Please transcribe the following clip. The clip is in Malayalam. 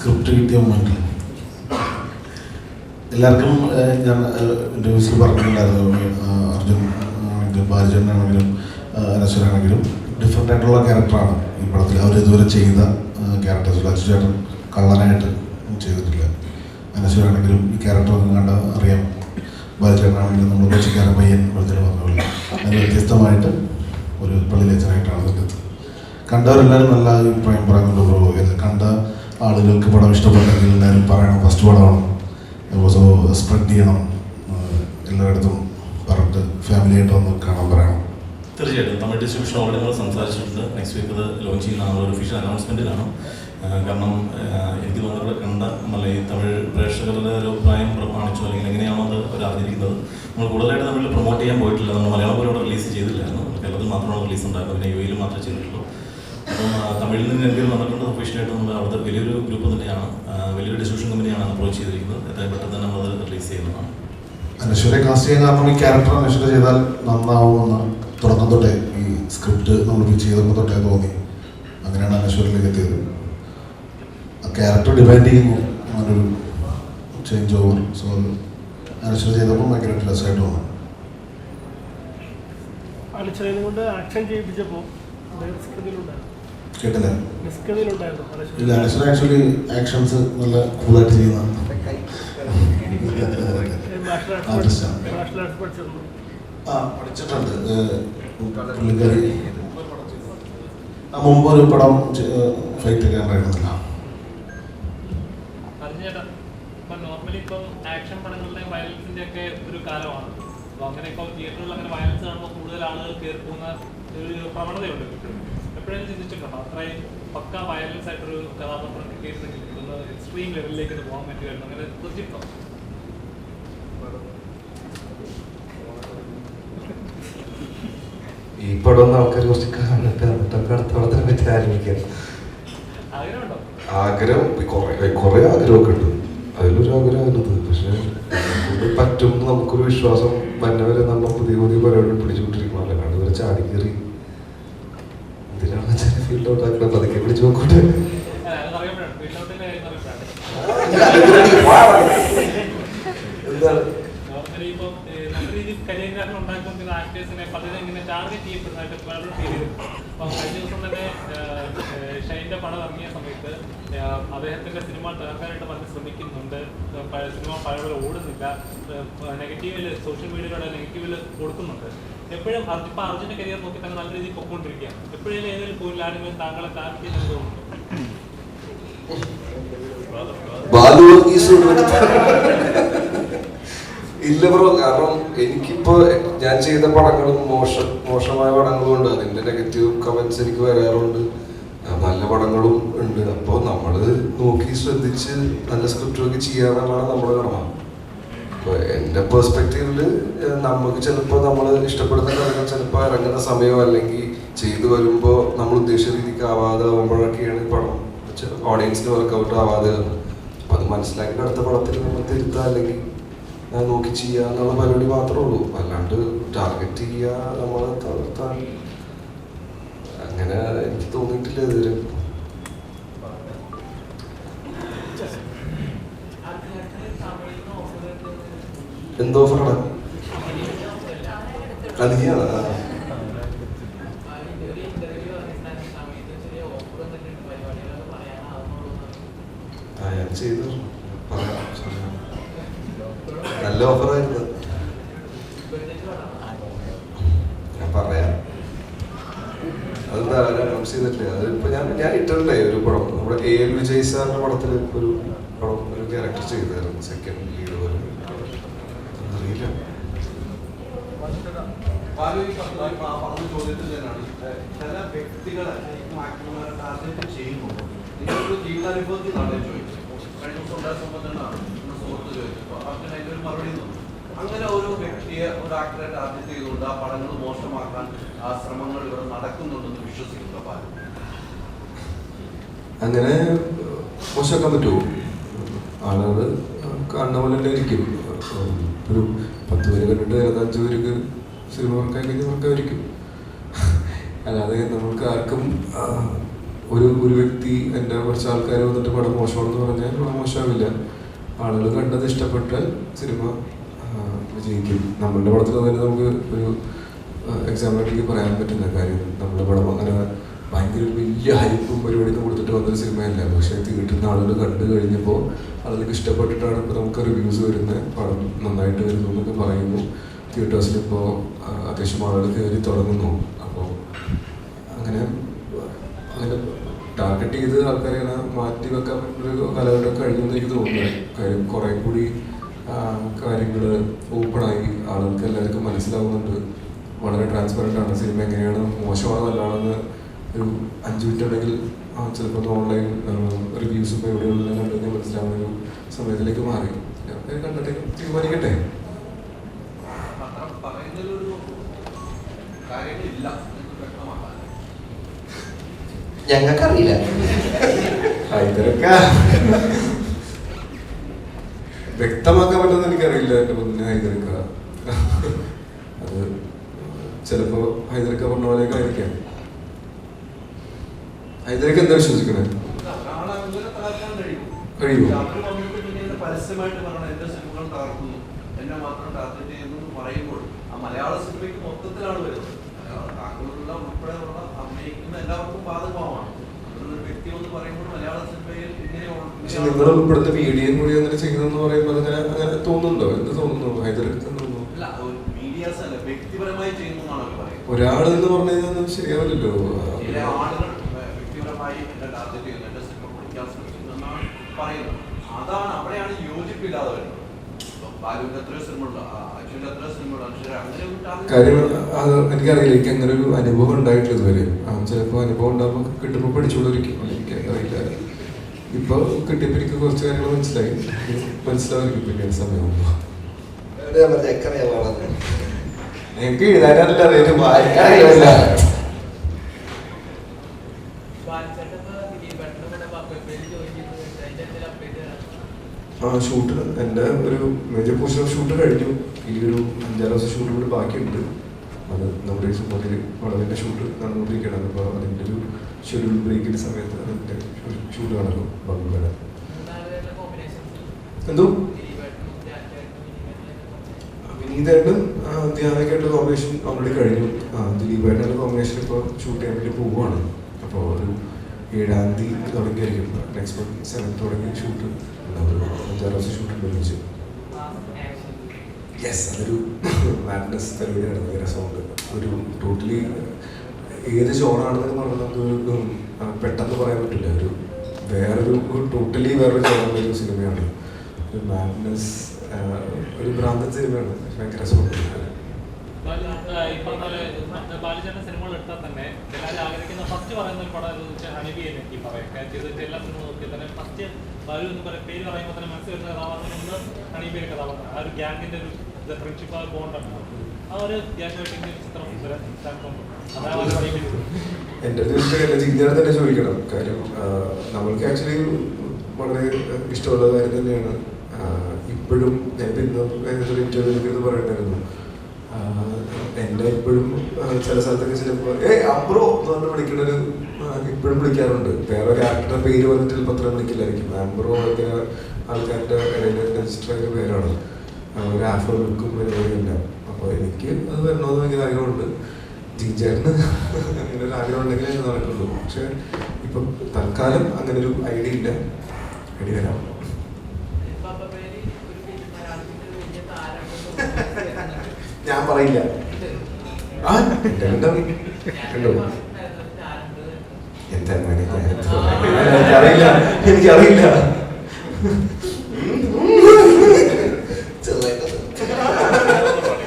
സ്ക്രിപ്റ്റ് കിട്ടിയ മൊമെൻറ്റിൽ എല്ലാവർക്കും ഞാൻ ഇൻ്റർവ്യൂസിൽ പറഞ്ഞിട്ടുണ്ടായിരുന്നു. അർജുൻ ആണെങ്കിലും ബാലചന്ദ്രനാണെങ്കിലും അനശ്വരാണെങ്കിലും ഡിഫറെൻ്റ് ആയിട്ടുള്ള ക്യാരക്ടറാണ് ഈ പടത്തിൽ അവർ ഇതുവരെ ചെയ്ത ക്യാരക്ടേഴ്സ്. അച്ചു ചേട്ടൻ കള്ളനായിട്ട് ചെയ്തിട്ടില്ല. അനശ്വരാണെങ്കിലും ഈ ക്യാരക്ടർ കണ്ട അറിയാം. ബാലചേട്ടനാണെങ്കിലും നമ്മൾ കൊച്ചിക്കാരൻ പയ്യൻ വെറുതെ പറഞ്ഞ അതിന് വ്യത്യസ്തമായിട്ട് ഒരു പള്ളിയിലച്ചനായിട്ടാണ് ഇതിൻ്റെ കണ്ടവരെല്ലാവരും നല്ല അഭിപ്രായം പറയുന്നുണ്ട്. പ്രോഗ്രാമിൽ കണ്ട ആളുകൾക്ക് പടം ഇഷ്ടപ്പെട്ടെങ്കിൽ എല്ലാവരും പറയണം ഫസ്റ്റ് പടമാണ്, സോ സ്പ്രെഡ് ചെയ്യണം, എല്ലായിടത്തും പറഞ്ഞിട്ട് ഫാമിലിയായിട്ട് വന്ന് കാണാൻ പറയണം. തീർച്ചയായിട്ടും തമിഴ് ഡിസ്ട്രിബ്യൂഷൻ ഓൾറെഡി നമ്മൾ സംസാരിച്ചിട്ടുണ്ട്. നെക്സ്റ്റ് വീക്ക് അത് ലോഞ്ച് ചെയ്യുന്ന ഒരു ഒഫീഷ്യൽ അനൗൺസ്മെൻറ്റിലാണ്. കാരണം എനിക്ക് തോന്നുന്നത് കണ്ട നമ്മളെ ഈ തമിഴ് പ്രേക്ഷകരുടെ ഒരു അഭിപ്രായം പ്രമാണിച്ചു അല്ലെങ്കിൽ എങ്ങനെയാണോ അത് അവർ അറിഞ്ഞിരിക്കുന്നത്. നമ്മൾ കൂടുതലായിട്ട് തമിഴിൽ പ്രൊമോട്ട് ചെയ്യാൻ പോയിട്ടില്ല. നമ്മൾ മലയാളം പോലും റിലീസ് ചെയ്തില്ലായിരുന്നു. കേരളത്തിൽ മാത്രമാണ് റിലീസ് ഉണ്ടായിരുന്നത്. പിന്നെ യു എയിൽ മാത്രമേ ചെയ്തിട്ടുള്ളൂ. അപ്പം തമിഴിൽ നിന്ന് എന്തെങ്കിലും വന്നിട്ടുണ്ട്. ഒഫീഷ്യലായിട്ട് നമ്മൾ അവിടുത്തെ വലിയൊരു ഗ്രൂപ്പ് തന്നെയാണ്, വലിയൊരു ഡിസ്ട്രിബ്യൂഷൻ കമ്പനിയാണ് അപ്രോച്ച് ചെയ്തിരിക്കുന്നത്. എത്രയും പെട്ടെന്ന് തന്നെ നമ്മൾ അത് റിലീസ് ചെയ്യുന്നതാണ്. അനശ്വരെ കാസ്റ്റ് ചെയ്യാൻ കാരണം ഈ ക്യാരക്ടർ അനശ്വര ചെയ്താൽ നന്നാവുമെന്ന് തുടക്കം തൊട്ടേ ഈ സ്ക്രിപ്റ്റ് നമ്മൾ ചെയ്തപ്പോൾ തൊട്ടേ തോന്നി. അങ്ങനെയാണ് അനശ്വരിലേക്ക് എത്തിയത്. ആ ക്യാരക്ടർ ഡിമാൻഡ് ചെയ്യുന്നു അങ്ങനൊരു ചേഞ്ച് ഓവർ. സോ അനശ്വര ചെയ്തപ്പോൾ ഭയങ്കര രസമായിട്ട് തോന്നുന്നു. അനശ്വരനെ കൊണ്ട് ആക്ഷൻ ചെയ്യിപ്പിച്ചപ്പോൾ കേട്ടില്ല. ഇല്ല, അനശ്വര ആക്ച്വലി ആക്ഷൻസ് നല്ല കൂളായിട്ട് ചെയ്യുന്നതാണ്. പഠിച്ചിട്ടുണ്ട്. പുള്ളിക്കാരി മുമ്പ് ഒരു പടം ഫൈറ്റ് ഒക്കെ ഉണ്ടായിരുന്നില്ല. നോർമലി ഇപ്പം ആക്ഷൻ പടങ്ങളുടെ വയലൻസിന്റെ ഒക്കെ ഒരു കാലമാണ്. അപ്പോൾ അങ്ങനെ ഇപ്പോൾ തിയേറ്ററിൽ അങ്ങനെ വയലൻസ് കാണുമ്പോൾ കൂടുതൽ ആളുകൾ കയറി പോകുന്ന ഒരു പ്രവണതയുണ്ട്. എപ്പോഴെങ്കിലും ചിന്തിച്ചിട്ടുണ്ടോ അത്രയും പക്ക വയലൻസ് ആയിട്ടൊരു കഥാപാത്രം കിട്ടിയിരുന്നെങ്കിൽ എക്സ്ട്രീം ലെവലിലേക്ക് ഇത് പോകാൻ പറ്റുമായിരുന്നു? അങ്ങനെ തീർച്ചയായിട്ടും ഈ പടം ആൾക്കാർ കുറച്ച് കാണട്ടെ, എന്നിട്ടൊക്കെ അടുത്ത പടത്തിനെ പറ്റി ആരംഭിക്കാം. ആഗ്രഹം കുറെ ആഗ്രഹമൊക്കെ ഉണ്ട്. അതിലൊരു ആഗ്രഹമായിരുന്നത്. പക്ഷെ പറ്റും നമുക്കൊരു വിശ്വാസം വന്നവരെ നമ്മൾ പുതിയ പുതിയ പരിപാടി പിടിച്ചുകൊണ്ടിരിക്കണം. അല്ലാണ്ട് ഇവരെ ചാടി കയറി എന്തിനാണ് ചില ഫീൽഡ് ഔട്ട് ആക്കണം. പതുക്കെ പിടിച്ചു നോക്കട്ടെ. എന്താണ് കരിയർ ഉണ്ടാക്കുന്ന ആക്ടേഴ്സിനെ പലരും ഇങ്ങനെ ടാർഗറ്റ് ചെയ്യപ്പെടുന്നതായിട്ട് പലരും ഫീൽ ചെയ്തു. അപ്പം കഴിഞ്ഞ ദിവസം തന്നെ ഷൈൻ്റെ പടം ഇറങ്ങിയ സമയത്ത് അദ്ദേഹത്തിൻ്റെ സിനിമ തകർക്കാനായിട്ട് പലരും ശ്രമിക്കുന്നുണ്ട്. സിനിമ പഴയപോലെ ഓടുന്നില്ല. നെഗറ്റീവിൽ സോഷ്യൽ മീഡിയയിലൂടെ നെഗറ്റീവിൽ കൊടുക്കുന്നുണ്ട്. എപ്പോഴും ഇപ്പം അർജുൻ്റെ കരിയർ നോക്കി തന്നെ നല്ല രീതിയിൽ പൊക്കോണ്ടിരിക്കുകയാണ്. എപ്പോഴും ഏതെങ്കിലും പോയില്ല ആരെങ്കിലും താങ്കളെ ടാർഗറ്റ് ചെയ്യുന്നത് തോന്നുന്നു? ഇല്ല ബ്രോ, കാരണം എനിക്കിപ്പോ ഞാൻ ചെയ്ത പടങ്ങളും മോശമായ പടങ്ങളും ഉണ്ട്. അതിന്റെ നെഗറ്റീവ് കമന്റ്സ് എനിക്ക് വരാറുണ്ട്. നല്ല പടങ്ങളും ഉണ്ട്. അപ്പോൾ നമ്മള് നോക്കി ശ്രദ്ധിച്ച് നല്ല സ്ക്രിപ്റ്റൊക്കെ ചെയ്യാന്നുള്ളതാണ് നമ്മുടെ കടമ. അപ്പോൾ എൻ്റെ പെർസ്പെക്റ്റീവില് നമുക്ക് ചിലപ്പോൾ നമ്മൾ ഇഷ്ടപ്പെടുന്ന കാര്യങ്ങൾ ചിലപ്പോൾ ഇറങ്ങുന്ന സമയം അല്ലെങ്കിൽ ചെയ്തു വരുമ്പോൾ നമ്മൾ ഉദ്ദേശിച്ച രീതിക്ക് ആവാതെ ആകുമ്പോഴൊക്കെയാണ് പടം ഓഡിയൻസിന് വർക്കൗട്ട് ആവാതെ. അപ്പം അത് മനസ്സിലാക്കി അടുത്ത പടത്തിൽ നമ്മൾ തിരുത്താം അല്ലെങ്കിൽ നോക്കി ചെയ്യുക എന്നുള്ള പരിപാടി മാത്രമേ ഉള്ളൂ. അല്ലാണ്ട് ടാർഗറ്റ് ചെയ്യുക നമ്മളെ തളർത്താൻ അങ്ങനെ എനിക്ക് തോന്നിയിട്ടില്ല ഇതുവരെ. എന്തോ ഓഫറാണ് അതിയാണ്. ഞാൻ ചെയ്തു പറയാം. നല്ല ഓഫറായിരുന്നു. ഞാൻ പറയാം. അതെന്താ അനൗൺസ് ചെയ്തിട്ടില്ല. അതിപ്പോ ഞാൻ ഇട്ടിട്ടില്ലേ ഒരു പടം നമ്മുടെ AL വിജയ് സാറിന്റെ പടത്തിൽ ഒരു പടം ഒരു ക്യാരക്ടർ ചെയ്തായിരുന്നു. സെക്കൻഡ് ലീഡ് പോലെ അറിയില്ല. ചില വ്യക്തികളെ ടാർഗറ്റ് ചെയ്യുമ്പോൾ നിങ്ങളൊരു ജീവിതാനുഭവത്തിൽ നാളെ ചോദിച്ചു. കഴിഞ്ഞ ദിവസം ഉണ്ടായ സംബന്ധമാണ് സുഹൃത്ത് ചോദിച്ചപ്പോൾ അവർക്ക് അതിൻ്റെ ഒരു മറുപടി തന്നു. അങ്ങനെ ഒരു വ്യക്തിയെ ഒരു ആക്ടറെ ടാർഗറ്റ് ചെയ്തുകൊണ്ട് ആ പടങ്ങൾ മോശമാക്കാൻ ആ ശ്രമങ്ങൾ ഇവിടെ നടക്കുന്നുണ്ടെന്ന് വിശ്വസിക്കുന്ന പാലും അങ്ങനെ മോശമാക്കാൻ പറ്റുമോ? ആളുകൾ കാണുന്ന പോലെ തന്നെ ഇരിക്കും. ഒരു 10 പേര് കണ്ടിട്ട് 5 പേർക്ക് സിനിമ വർക്കായി കഴിഞ്ഞ് വർക്കായിരിക്കും. അല്ലാതെ നമ്മൾക്ക് ആർക്കും ഒരു വ്യക്തി എൻ്റെ കുറച്ച് ആൾക്കാർ വന്നിട്ട് പടം മോശമാണെന്ന് പറഞ്ഞാൽ മോശമാവില്ല. ആളുകൾ കണ്ടത് ഇഷ്ടപ്പെട്ടാൽ സിനിമ വിജയിക്കും. നമ്മളുടെ പടത്തിൽ തന്നെ നമുക്ക് ഒരു എക്സാമ്പിളിലേക്ക് പറയാൻ പറ്റുന്ന കാര്യം, നമ്മുടെ പടം അങ്ങനെ ഭയങ്കര വലിയ ഹൈപ്പും പരിപാടിയും കൊടുത്തിട്ട് വന്നൊരു സിനിമയല്ല. പക്ഷേ തിയേറ്ററിൽ നിന്ന് ആളുകൾ കണ്ടു കഴിഞ്ഞപ്പോൾ ആളുകൾക്ക് ഇഷ്ടപ്പെട്ടിട്ടാണ് ഇപ്പോൾ നമുക്ക് റിവ്യൂസ് വരുന്നത്. പടം നന്നായിട്ട് വരുന്നു എന്നൊക്കെ പറയുന്നു. തിയേറ്റേഴ്സിൽ ഇപ്പോൾ അത്യാവശ്യം ആളുകൾ കയറി തുടങ്ങുന്നു. അപ്പോൾ അങ്ങനെ ടാർഗറ്റ് ചെയ്ത് ആൾക്കാരെ മാറ്റി വെക്കാൻ പറ്റുന്നൊരു കാലഘട്ടം കഴിഞ്ഞെന്ന് എനിക്ക് തോന്നുന്നു. കാര്യം കുറേ കൂടി കാര്യങ്ങൾ ഓപ്പണായി, ആളുകൾക്ക് എല്ലാവർക്കും മനസ്സിലാവുന്നുണ്ട്. വളരെ ട്രാൻസ്പെറൻ്റ് ആണ്. സിനിമ എങ്ങനെയാണ്, മോശമാണോ നല്ലതാണെന്ന് ഒരു 5 മിനിറ്റ് ഉണ്ടെങ്കിൽ ചിലപ്പോൾ ഓൺലൈൻ റിവ്യൂസും എവിടെയുള്ള കണ്ടുകഴിഞ്ഞാൽ മനസ്സിലാവുന്ന ഒരു സമയത്തിലേക്ക് മാറി. കണ്ടിട്ട് തീരുമാനിക്കട്ടെ. ഞങ്ങൾക്കറിയില്ല. വ്യക്തമാക്കാൻ പറ്റുമെന്ന് എനിക്കറിയില്ല. എൻ്റെ മുന്നേ ഹൈദരക്ക അത് ചിലപ്പോ ഹൈദരക്ക പറഞ്ഞ പോലെയൊക്കെ ആയിരിക്കാം. ഹൈദരക്ക എന്താ വിശ്വസിക്കണേ? കഴിയുമോ? പരസ്യമായിട്ട് പറയണം എന്റെ സിനിമകൾ തകർക്കുന്നു, എന്നെ മാത്രം ടാർഗറ്റ് ചെയ്യുന്നു പറയുമ്പോൾ ആ മലയാള സിനിമയ്ക്ക് മൊത്തത്തിലാണ് വരുന്നത്. താങ്കളുള്ള ഉൾപ്പെടെയുള്ള അഭിനയിക്കുന്ന എല്ലാവർക്കും ബാധകമാണ്. ഒരു വ്യക്തി എന്ന് പറയുമ്പോൾ മലയാള സിനിമയിൽ പക്ഷെ നിങ്ങൾ ഉൾപ്പെടുന്ന മീഡിയൻ കൂടി അങ്ങനെ ചെയ്യുന്നെന്ന് പറയുമ്പോൾ അങ്ങനെ തോന്നുന്നുണ്ടോ? എന്ത് തോന്നുന്നു ഹൈദരക്ക? തോന്നുന്നു മീഡിയാസ് അല്ല, വ്യക്തിപരമായി ചെയ്യുന്നതാണ് അവർ പറയുന്നത്. ഒരാൾ എന്ന് പറഞ്ഞു കഴിഞ്ഞാൽ ശരിയാവില്ലല്ലോ. ചില ആളുകൾ വ്യക്തിപരമായി എന്നെ ടാർഗറ്റ് ചെയ്യുന്നു, എന്റെ സിനിമ പൊളിക്കാൻ ശ്രമിക്കുന്നു എന്നാണ് പറയുന്നത്. അതാണ് അവിടെയാണ് യോജിപ്പില്ലാതെ വരുന്നത്. ബാലുവിന്റെ എത്രയോ സിനിമയുണ്ട്, അച്ഛൻ്റെ എത്രയോ സിനിമയുണ്ട്, അങ്ങനെ കാര്യം എനിക്കറിയില്ല. എനിക്ക് അങ്ങനെ ഒരു അനുഭവം ഉണ്ടായിട്ടില്ല ഇതുവരെ. ചിലപ്പോൾ അനുഭവം ഉണ്ടാകുമ്പോൾ കിട്ടുമ്പോൾ പഠിച്ചുകൊണ്ടിരിക്കും. എനിക്കറിയില്ല. ഇപ്പൊ കിട്ടിയപ്പോൾ എനിക്ക് കുറച്ച് കാര്യങ്ങൾ മനസ്സിലാവായിരിക്കും പിന്നീട് സമയമാകുമ്പോൾ. എനിക്ക് എഴുതാനല്ല അറിയാം, വായിക്കാറില്ല. ഷൂട്ട് എൻ്റെ ഒരു മേജർ പോർഷൻ ഓഫ് ഷൂട്ട് കഴിഞ്ഞു. ഈ ഒരു 5-6 ദിവസം ഷൂട്ട് കൂടി ബാക്കിയുണ്ട്. അത് നമ്മുടെ സുമതിൽ വളവിൻ്റെ ഷൂട്ട് നടന്നുകൊണ്ടിരിക്കുകയാണ്. അപ്പോൾ അതിൻ്റെ ഒരു ഷെഡ്യൂൾ ബ്രേക്കിൻ്റെ സമയത്ത് അതിൻ്റെ ഷൂട്ട് നടന്നു. ബാബുവേല എന്തോ വിനീതായിട്ടും ധ്യാനൊക്കെയായിട്ട് കോമ്പിനേഷൻ ഓൾറെഡി കഴിഞ്ഞു. ദിലീപായിട്ടുള്ള കോമ്പിനേഷൻ ഇപ്പോൾ ഷൂട്ട് ചെയ്യാൻ വേണ്ടി പോവുകയാണ്. അപ്പോൾ ഒരു 7-ാം തീയതി തുടങ്ങിയായിരിക്കും. നെക്സ്റ്റ് മന്ത് 7th തുടങ്ങി ഷൂട്ട് ഉണ്ടാവും. 5-6 ദിവസം ഷൂട്ട് ഉപയോഗിച്ച്. യെസ്, അതൊരു മാഡ്നസ് പരിപാടിയാണ്. ഭയങ്കര രസമുണ്ട്. ഒരു ടോട്ടലി ഏത് ജോണാണെന്നൊക്കെ പറഞ്ഞാൽ നമുക്ക് പെട്ടെന്ന് പറയാൻ പറ്റില്ല. ഒരു വേറൊരു ടോട്ടലി വേറൊരു ജോണുള്ള ഒരു സിനിമയാണ്. ഒരു മാഡ്നസ്, ഒരു ഭ്രാന്തൻ സിനിമയാണ്. ഭയങ്കര രസമുണ്ട്. ബാലചന്ദ്രൻ സിനിമകൾ എടുത്താൽ തന്നെ എല്ലാവരും ആഗ്രഹിക്കുന്ന ഫസ്റ്റ് പറയുന്ന ഒരു പടം ഹണിബിയെന്ന് എനിക്ക് പറയാം. ചെയ്തിട്ട് എല്ലാ സിനിമ നോക്കിയാൽ തന്നെ ഫസ്റ്റ് ബാലു എന്ന് പേര് പറയുമ്പോൾ തന്നെ മനസ്സിൽ വരുന്ന കഥാപാത്രം ഒന്ന് ഹണിബിയുടെ കഥാപാത്രം. ആ ഒരു ഗ്യാങ്ങിന്റെ ഒരു ഫ്രണ്ട്ഷിപ്പ്, ആ ബോണ്ടാണ്. ആ ഒരു ഗ്യാങ്ങുമായിട്ട് ചിത്രം എൻ്റെ ജിജ്ഞാസ തന്നെ ചോദിക്കണം. കാര്യം നമ്മൾക്ക് ആക്ച്വലി വളരെ ഇഷ്ടമുള്ള കാര്യം തന്നെയാണ്. ഇപ്പോഴും ഞാൻ ഇന്നൊരു ഇന്റർവ്യൂവിൽ ഇത് പറയണ്ടായിരുന്നു. എന്നെ ഇപ്പോഴും ചില സ്ഥലത്തൊക്കെ ചിലപ്പോൾ അബ്രോ എന്ന് പറഞ്ഞ് വിളിക്കണൊരു ഇപ്പോഴും വിളിക്കാറുണ്ട്. വേറെ ഒരു ആക്ടറുടെ പേര് വന്നിട്ട് ചിലപ്പോൾ അത്ര വിളിക്കില്ലായിരിക്കും. ആംബ്രോ ഒക്കെ ആൾക്കാരുടെ ഇടയിൽ രജിസ്റ്റർ ചെയ്ത പേരാണ്. ഒരു ആഫ്രോ ലുക്കും പരിപാടിയില്ല. അപ്പോൾ എനിക്ക് അത് വരണമെന്ന് ഭയങ്കര ആഗ്രഹമുണ്ട്. ജിജേറിന് അങ്ങനെ ഒരു ആഗ്രഹം ഉണ്ടെങ്കിൽ ഞാൻ നടക്കുള്ളൂ. പക്ഷെ ഇപ്പം തൽക്കാലം അങ്ങനെ ഒരു ഐഡിയ ഇല്ല. ഐഡിയ വരാം. ഞാൻ പറയില്ല. എന്താ എനിക്കറിയില്ല.